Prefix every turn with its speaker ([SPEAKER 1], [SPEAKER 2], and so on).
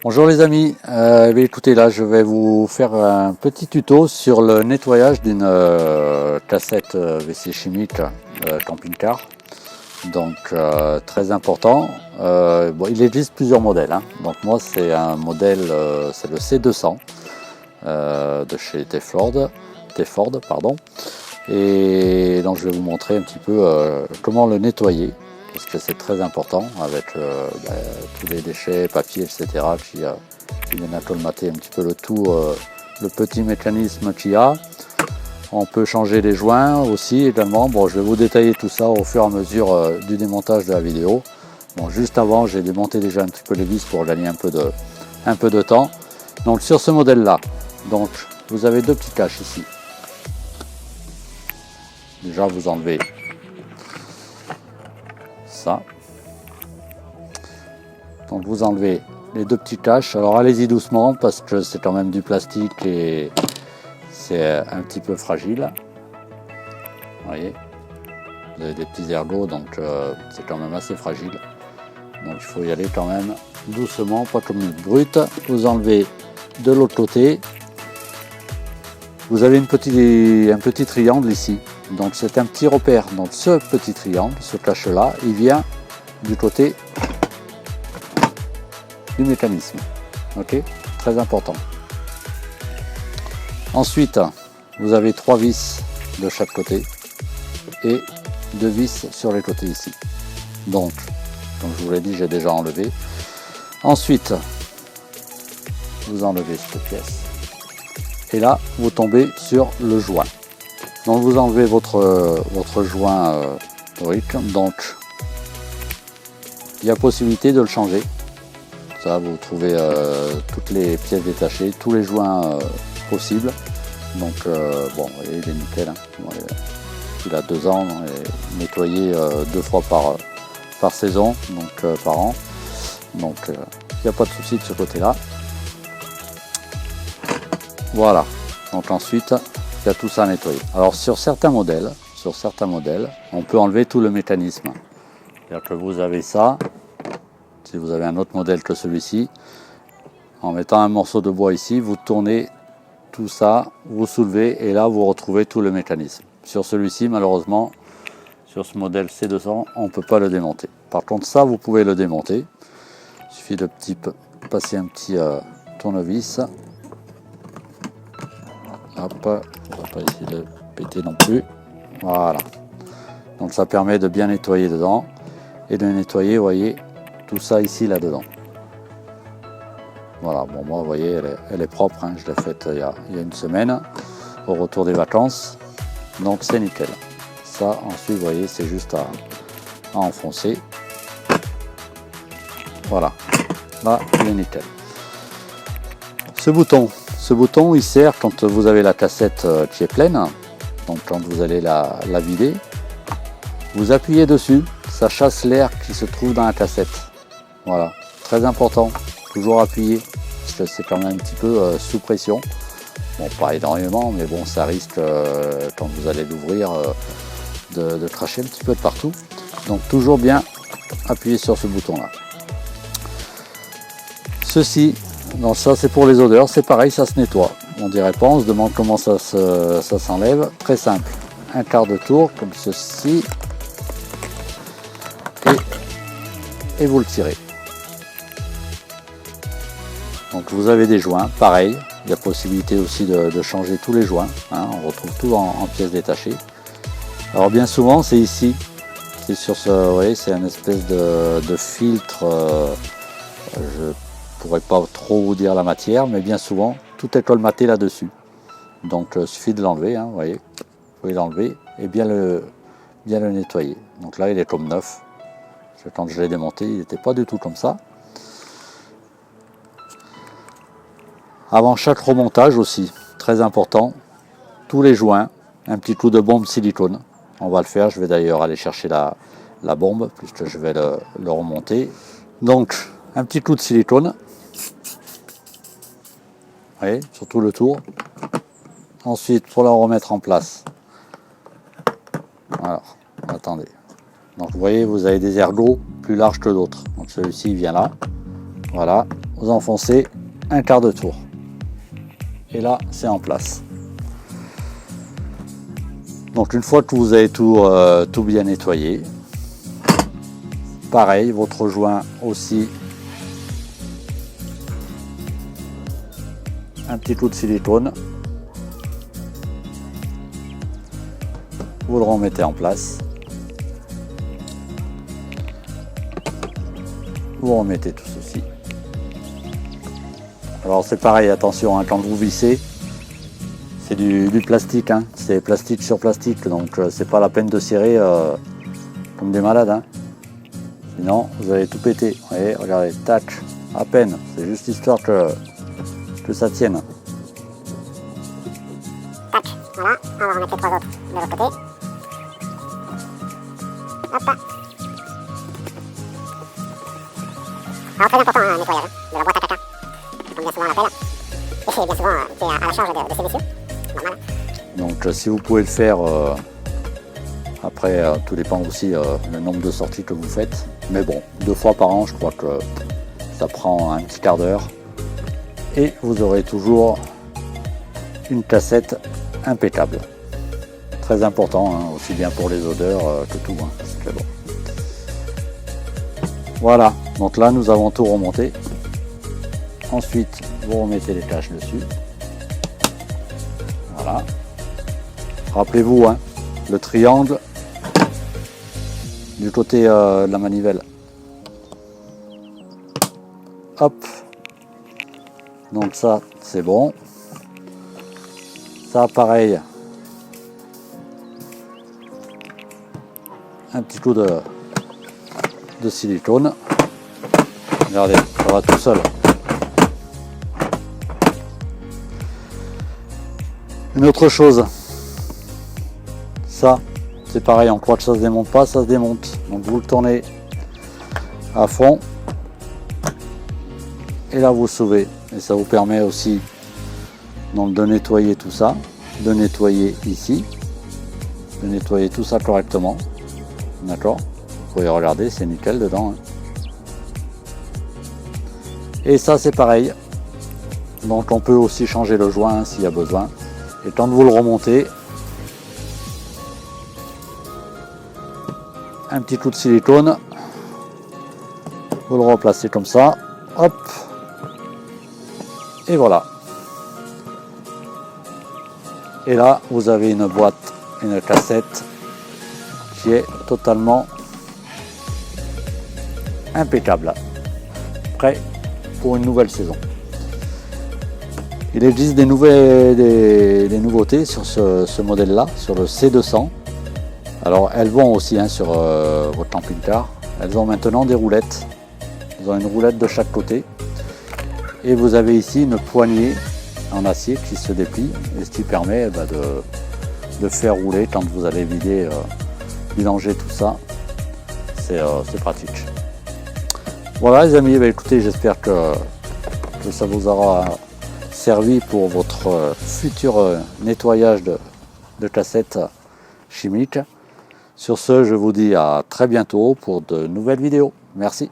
[SPEAKER 1] Bonjour les amis, écoutez là je vais vous faire un petit tuto sur le nettoyage d'une cassette WC chimique camping-car. Donc très important, bon, il existe plusieurs modèles, hein. Donc moi c'est un modèle, c'est le C200 de chez Teford, pardon. Et donc je vais vous montrer un petit peu comment le nettoyer. Parce que c'est très important avec tous les déchets, papier, etc. qui viennent acclimater un petit peu le tout, le petit mécanisme qu'il y a. On peut changer les joints aussi également. Bon, je vais vous détailler tout ça au fur et à mesure du démontage de la vidéo. Bon, juste avant, j'ai démonté déjà un petit peu les vis pour gagner un peu de temps. Donc sur ce modèle-là, donc vous avez deux petits caches ici. Déjà, vous enlevez ça. Donc vous enlevez les deux petits caches. Alors allez-y doucement parce que c'est quand même du plastique et c'est un petit peu fragile. Vous voyez, vous avez des petits ergots, donc c'est quand même assez fragile. Donc il faut y aller quand même doucement, pas comme une brute. Vous enlevez de l'autre côté. Vous avez un petit triangle ici. Donc c'est un petit repère. Donc ce petit triangle, ce cache-là, il vient du côté du mécanisme. Ok, très important. Ensuite, vous avez 3 vis de chaque côté et 2 vis sur les côtés ici. Donc, comme je vous l'ai dit, j'ai déjà enlevé. Ensuite, vous enlevez cette pièce. Et là, vous tombez sur le joint. Donc vous enlevez votre joint brique. Donc il y a possibilité de le changer. Ça, vous trouvez toutes les pièces détachées, tous les joints possibles. Donc bon, vous voyez, il est nickel. Hein. Il a 2 ans, et nettoyé 2 fois par saison, donc par an. Donc il n'y a pas de souci de ce côté-là. Voilà. Donc ensuite, il y a tout ça à nettoyer. Alors sur certains modèles, on peut enlever tout le mécanisme. C'est-à-dire que vous avez ça, si vous avez un autre modèle que celui-ci, en mettant un morceau de bois ici, vous tournez tout ça, vous soulevez et là vous retrouvez tout le mécanisme. Sur celui-ci, malheureusement, sur ce modèle C200, on ne peut pas le démonter. Par contre, ça, vous pouvez le démonter. Il suffit de passer un petit tournevis. Hop, on va pas essayer de péter non plus. Voilà. Donc ça permet de bien nettoyer dedans et de nettoyer, vous voyez, tout ça ici là-dedans. Voilà, bon moi, vous voyez, elle est propre, hein. Je l'ai faite il y a une semaine, au retour des vacances. Donc c'est nickel. Ça, ensuite, vous voyez, c'est juste à enfoncer. Voilà. Là, il est nickel. Ce bouton, il sert quand vous avez la cassette qui est pleine. Donc quand vous allez la vider, vous appuyez dessus, ça chasse l'air qui se trouve dans la cassette. Voilà, très important, toujours appuyer, parce que c'est quand même un petit peu sous pression. Bon, pas énormément, mais bon, ça risque, quand vous allez l'ouvrir, de cracher un petit peu de partout. Donc toujours bien appuyer sur ce bouton-là. Ceci, donc ça c'est pour les odeurs, c'est pareil, ça se nettoie. On dirait pas, on se demande comment ça s'enlève. Très simple, un quart de tour comme ceci et vous le tirez. Donc vous avez des joints, pareil, il y a possibilité aussi de changer tous les joints, hein, on retrouve tout en pièces détachées. Alors bien souvent c'est ici, c'est sur ce, vous voyez, c'est une espèce de filtre, je pourrais pas trop vous dire la matière, mais bien souvent tout est colmaté là-dessus. Donc il suffit de l'enlever, hein, vous voyez, vous pouvez l'enlever et bien le nettoyer. Donc là il est comme neuf. Quand je l'ai démonté, il n'était pas du tout comme ça. Avant chaque remontage aussi, très important, tous les joints, un petit coup de bombe silicone. On va le faire, je vais d'ailleurs aller chercher la bombe, puisque je vais le remonter. Donc, un petit coup de silicone. Vous voyez, sur tout le tour. Ensuite, pour la remettre en place. Alors, attendez. Donc vous voyez, vous avez des ergots plus larges que d'autres. Donc celui-ci vient là. Voilà, vous enfoncez un quart de tour. Et là, c'est en place. Donc une fois que vous avez tout bien nettoyé, pareil, votre joint aussi, un petit coup de silicone, vous le remettez en place, vous remettez tout ceci. Alors c'est pareil, attention, hein, quand vous vissez, c'est du plastique, hein, c'est plastique sur plastique, donc c'est pas la peine de serrer comme des malades, hein. Sinon vous allez tout péter. Vous voyez, regardez, tac, à peine, c'est juste histoire que ça tienne.
[SPEAKER 2] Tac, voilà, on va remettre les trois autres de l'autre côté. Hop là. Alors très important, un nettoyage de la boîte à caca, comme bien souvent on l'appelle, et bien souvent qui est à la charge de ces messieurs, normal.
[SPEAKER 1] Donc si vous pouvez le faire, après tout dépend aussi le nombre de sorties que vous faites, mais bon, 2 fois par an je crois que ça prend un petit quart d'heure, et vous aurez toujours une cassette impeccable. Très important, hein, aussi bien pour les odeurs que tout, hein, c'est très bon. Voilà, donc là nous avons tout remonté. Ensuite vous remettez les caches dessus. Voilà. Rappelez-vous, hein, le triangle du côté de la manivelle. Hop. Donc ça c'est bon. Ça pareil. Un petit coup de silicone. Regardez, ça va tout seul. Une autre chose, ça c'est pareil, on croit que ça se démonte pas, ça se démonte. Donc vous le tournez à fond et là vous le sauvez. Et ça vous permet aussi donc de nettoyer tout ça, de nettoyer ici, de nettoyer tout ça correctement. D'accord, vous pouvez regarder, c'est nickel dedans, hein. Et ça c'est pareil, donc on peut aussi changer le joint, hein, s'il y a besoin. Et quand vous le remontez, un petit coup de silicone, vous le replacez comme ça, hop, et voilà. Et là vous avez une boîte, une cassette qui est totalement impeccable, prêt pour une nouvelle saison. Il existe des nouveautés sur ce modèle-là, sur le C200. Alors elles vont aussi, hein, sur votre camping-car. Elles ont maintenant des roulettes. Elles ont une roulette de chaque côté. Et vous avez ici une poignée en acier qui se déplie et ce qui permet de faire rouler quand vous allez vidanger tout ça. C'est pratique. Voilà les amis, écoutez, j'espère que ça vous aura servi pour votre futur nettoyage de cassettes chimiques. Sur ce, je vous dis à très bientôt pour de nouvelles vidéos. Merci.